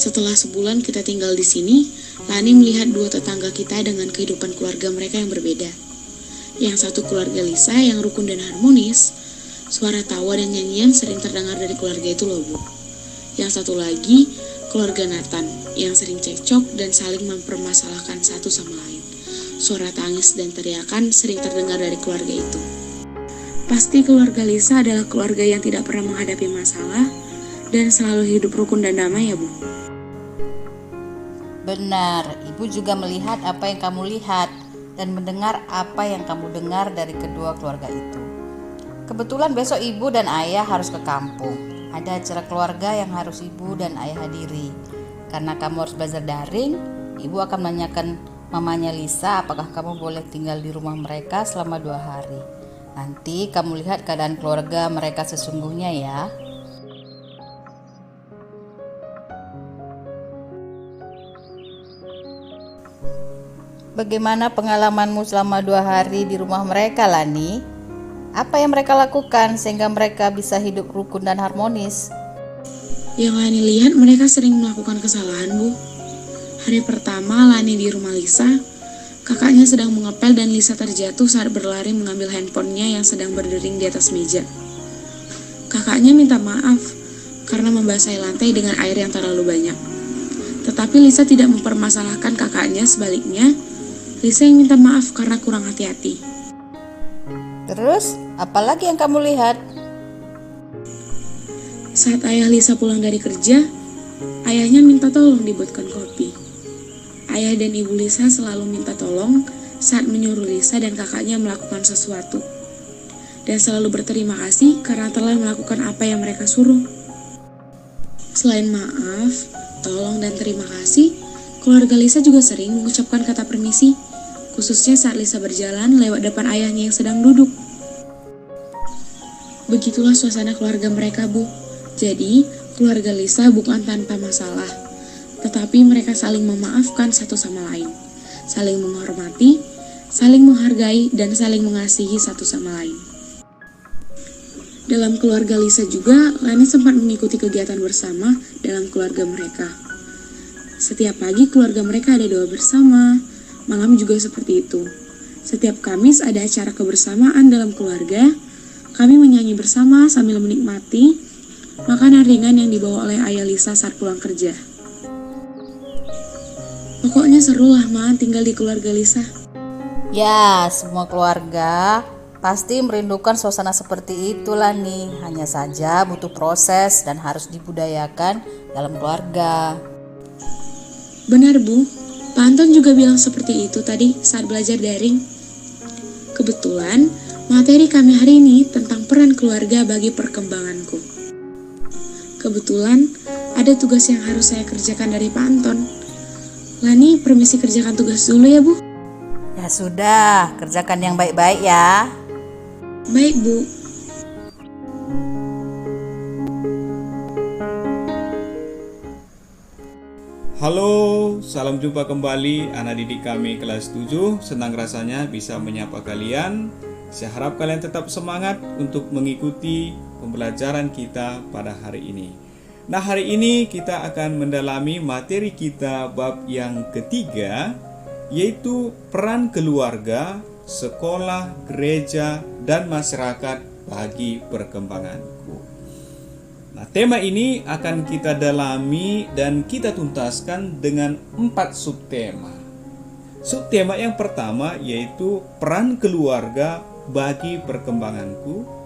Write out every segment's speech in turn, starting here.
Setelah sebulan kita tinggal di sini, Lani melihat dua tetangga kita dengan kehidupan keluarga mereka yang berbeda. Yang satu keluarga Lisa yang rukun dan harmonis, suara tawa dan nyanyian sering terdengar dari keluarga itu loh Bu. Yang satu lagi, keluarga Nathan yang sering cekcok dan saling mempermasalahkan satu sama lain. Suara tangis dan teriakan sering terdengar dari keluarga itu. Pasti keluarga Lisa adalah keluarga yang tidak pernah menghadapi masalah dan selalu hidup rukun dan damai ya Bu. Benar, Ibu juga melihat apa yang kamu lihat dan mendengar apa yang kamu dengar dari kedua keluarga itu. Kebetulan besok Ibu dan Ayah harus ke kampung. Ada acara keluarga yang harus Ibu dan Ayah hadiri. Karena kamu harus belajar daring, Ibu akan menanyakan mamanya Lisa apakah kamu boleh tinggal di rumah mereka selama 2 hari. Nanti kamu lihat keadaan keluarga mereka sesungguhnya ya. Bagaimana pengalamanmu selama 2 hari di rumah mereka, Lani? Apa yang mereka lakukan sehingga mereka bisa hidup rukun dan harmonis? Yang Lani lihat mereka sering melakukan kesalahan Bu. Hari pertama Lani di rumah Lisa, kakaknya sedang mengepel dan Lisa terjatuh saat berlari mengambil handphonenya yang sedang berdering di atas meja. Kakaknya minta maaf karena membasahi lantai dengan air yang terlalu banyak. Tetapi Lisa tidak mempermasalahkan kakaknya, sebaliknya Lisa yang minta maaf karena kurang hati-hati. Terus, apa lagi yang kamu lihat? Saat ayah Lisa pulang dari kerja, ayahnya minta tolong dibuatkan kopi. Ayah dan ibu Lisa selalu minta tolong saat menyuruh Lisa dan kakaknya melakukan sesuatu. Dan selalu berterima kasih karena telah melakukan apa yang mereka suruh. Selain maaf, tolong dan terima kasih, keluarga Lisa juga sering mengucapkan kata permisi, khususnya saat Lisa berjalan lewat depan ayahnya yang sedang duduk. Begitulah suasana keluarga mereka Bu. Jadi, keluarga Lisa bukan tanpa masalah, tetapi mereka saling memaafkan satu sama lain, saling menghormati, saling menghargai, dan saling mengasihi satu sama lain. Dalam keluarga Lisa juga, Lani sempat mengikuti kegiatan bersama dalam keluarga mereka. Setiap pagi keluarga mereka ada doa bersama, malam juga seperti itu. Setiap Kamis ada acara kebersamaan dalam keluarga, kami menyanyi bersama sambil menikmati makanan ringan yang dibawa oleh ayah Lisa saat pulang kerja. Pokoknya seru lah Ma tinggal di keluarga Lisa. Ya, semua keluarga pasti merindukan suasana seperti itulah nih. Hanya saja butuh proses dan harus dibudayakan dalam keluarga. Benar Bu, Pak Anton juga bilang seperti itu tadi saat belajar daring. Kebetulan, materi kami hari ini tentang peran keluarga bagi perkembanganku. Kebetulan, ada tugas yang harus saya kerjakan dari Pak Anton. Lani, permisi kerjakan tugas dulu ya Bu. Ya sudah, kerjakan yang baik-baik ya. Baik Bu. Halo, salam jumpa kembali anak didik kami kelas 7. Senang rasanya bisa menyapa kalian. Saya harap kalian tetap semangat untuk mengikuti pembelajaran kita pada hari ini. Nah, hari ini kita akan mendalami materi kita bab yang ketiga, yaitu peran keluarga, sekolah, gereja, dan masyarakat bagi perkembanganku. Nah, tema ini akan kita dalami dan kita tuntaskan dengan 4 subtema. Subtema yang pertama yaitu peran keluarga bagi perkembanganku.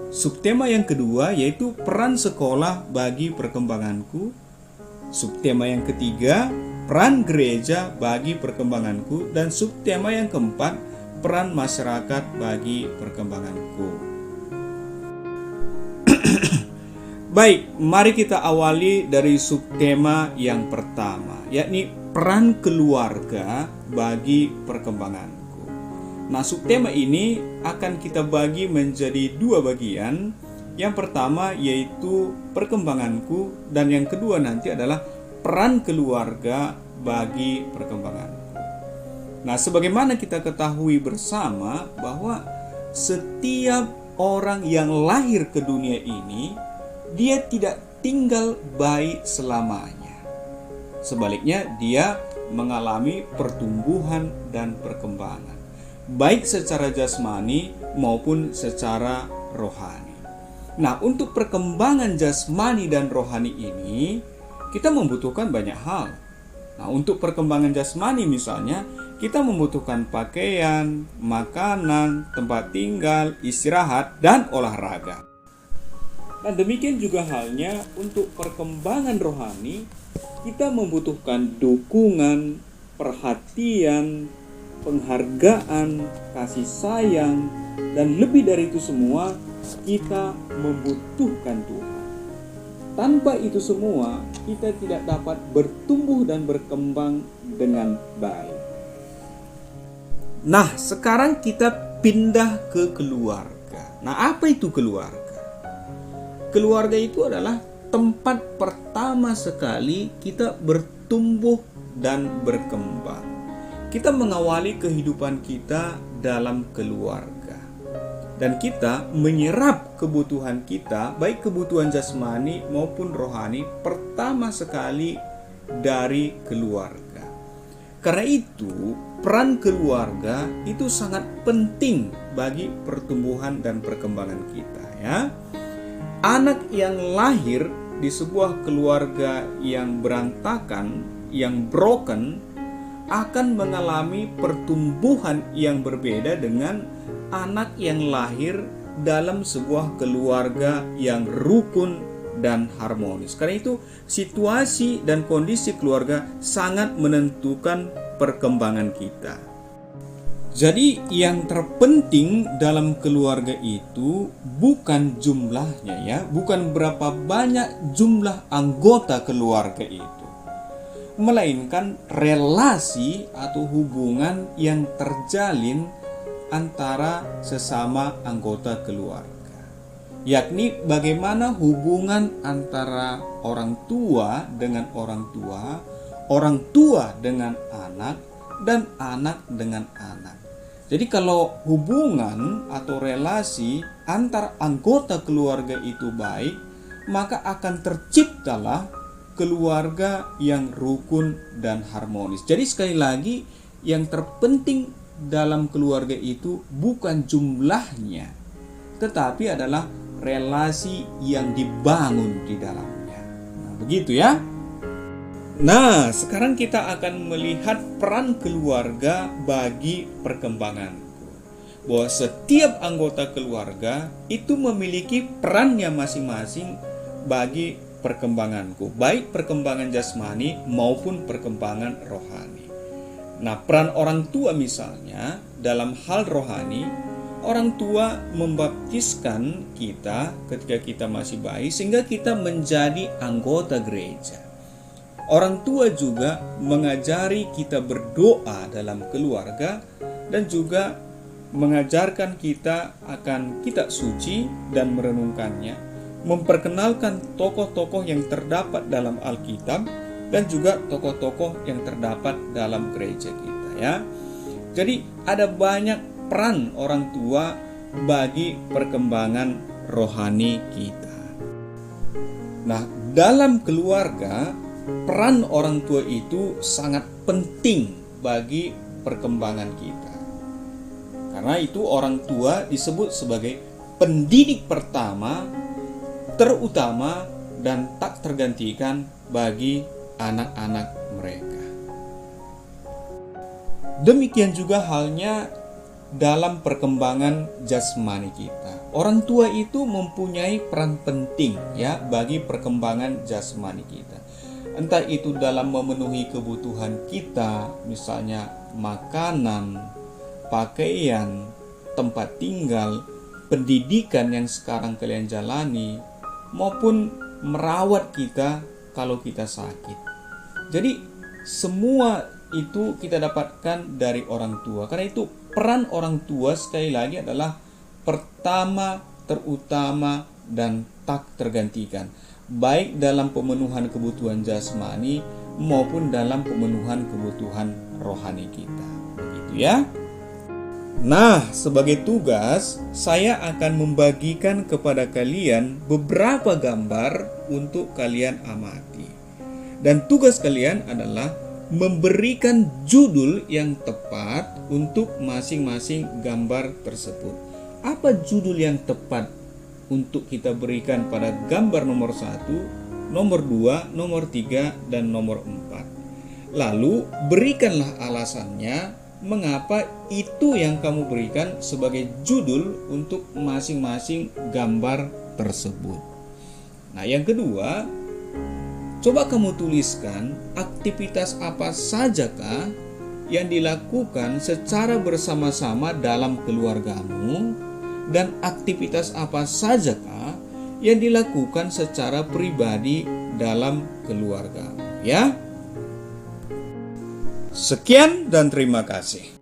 Subtema yang kedua yaitu peran sekolah bagi perkembanganku. Subtema yang ketiga, peran gereja bagi perkembanganku. Dan subtema yang keempat, peran masyarakat bagi perkembanganku. Baik, mari kita awali dari subtema yang pertama, yakni peran keluarga bagi perkembanganku. Nah, subtema ini akan kita bagi menjadi 2 bagian. Yang pertama yaitu perkembanganku, dan yang kedua nanti adalah peran keluarga bagi perkembanganku. Nah, sebagaimana kita ketahui bersama bahwa setiap orang yang lahir ke dunia ini, dia tidak tinggal baik selamanya. sebaliknya dia mengalami pertumbuhan dan perkembangan, baik secara jasmani maupun secara rohani. Nah, untuk perkembangan jasmani dan rohani ini, kita membutuhkan banyak hal. Nah, untuk perkembangan jasmani misalnya, kita membutuhkan pakaian, makanan, tempat tinggal, istirahat, dan olahraga. Nah, demikian juga halnya untuk perkembangan rohani, kita membutuhkan dukungan, perhatian, penghargaan, kasih sayang, dan lebih dari itu semua, kita membutuhkan Tuhan. Tanpa itu semua, kita tidak dapat bertumbuh dan berkembang dengan baik. Nah, sekarang kita pindah ke keluarga. Nah, apa itu keluarga? Keluarga itu adalah tempat pertama sekali kita bertumbuh dan berkembang. Kita mengawali kehidupan kita dalam keluarga. Dan kita menyerap kebutuhan kita, baik kebutuhan jasmani maupun rohani, pertama sekali dari keluarga. Karena itu, peran keluarga itu sangat penting bagi pertumbuhan dan perkembangan kita, ya. Anak yang lahir di sebuah keluarga yang berantakan, yang broken, akan mengalami pertumbuhan yang berbeda dengan anak yang lahir dalam sebuah keluarga yang rukun dan harmonis. Karena itu, situasi dan kondisi keluarga sangat menentukan perkembangan kita. Jadi, yang terpenting dalam keluarga itu bukan jumlahnya, ya, bukan berapa banyak jumlah anggota keluarga itu, melainkan relasi atau hubungan yang terjalin antara sesama anggota keluarga, yakni bagaimana hubungan antara orang tua dengan orang tua dengan anak, dan anak dengan anak. Jadi kalau hubungan atau relasi antar anggota keluarga itu baik, maka akan terciptalah keluarga yang rukun dan harmonis. Jadi sekali lagi, yang terpenting dalam keluarga itu bukan jumlahnya, tetapi adalah relasi yang dibangun di dalamnya. Nah, begitu ya. Nah, sekarang kita akan melihat peran keluarga bagi perkembanganku. Bahwa setiap anggota keluarga itu memiliki perannya masing-masing bagi perkembanganku, baik perkembangan jasmani maupun perkembangan rohani. Nah, peran orang tua misalnya dalam hal rohani, orang tua membaptiskan kita ketika kita masih bayi sehingga kita menjadi anggota gereja. Orang tua juga mengajari kita berdoa dalam keluarga dan juga mengajarkan kita akan kitab suci dan merenungkannya, memperkenalkan tokoh-tokoh yang terdapat dalam Alkitab dan juga tokoh-tokoh yang terdapat dalam gereja kita, ya. Jadi ada banyak peran orang tua bagi perkembangan rohani kita. Nah, dalam keluarga, peran orang tua itu sangat penting bagi perkembangan kita. Karena itu orang tua disebut sebagai pendidik pertama, terutama dan tak tergantikan bagi anak-anak mereka. Demikian juga halnya dalam perkembangan jasmani kita. Orang tua itu mempunyai peran penting, ya, bagi perkembangan jasmani kita. Entah itu dalam memenuhi kebutuhan kita, misalnya makanan, pakaian, tempat tinggal, pendidikan yang sekarang kalian jalani, maupun merawat kita kalau kita sakit. Jadi semua itu kita dapatkan dari orang tua. Karena itu peran orang tua sekali lagi adalah pertama, terutama, dan tak tergantikan, baik dalam pemenuhan kebutuhan jasmani maupun dalam pemenuhan kebutuhan rohani kita. Begitu ya. Nah, sebagai tugas, saya akan membagikan kepada kalian beberapa gambar untuk kalian amati. Dan tugas kalian adalah memberikan judul yang tepat untuk masing-masing gambar tersebut. Apa judul yang tepat untuk kita berikan pada gambar nomor 1, nomor 2, nomor 3, dan nomor 4? Lalu berikanlah alasannya mengapa itu yang kamu berikan sebagai judul untuk masing-masing gambar tersebut. Nah, yang kedua, coba kamu tuliskan aktivitas apa sajakah yang dilakukan secara bersama-sama dalam keluargamu dan aktivitas apa sajakah yang dilakukan secara pribadi dalam keluargamu, ya. Sekian dan terima kasih.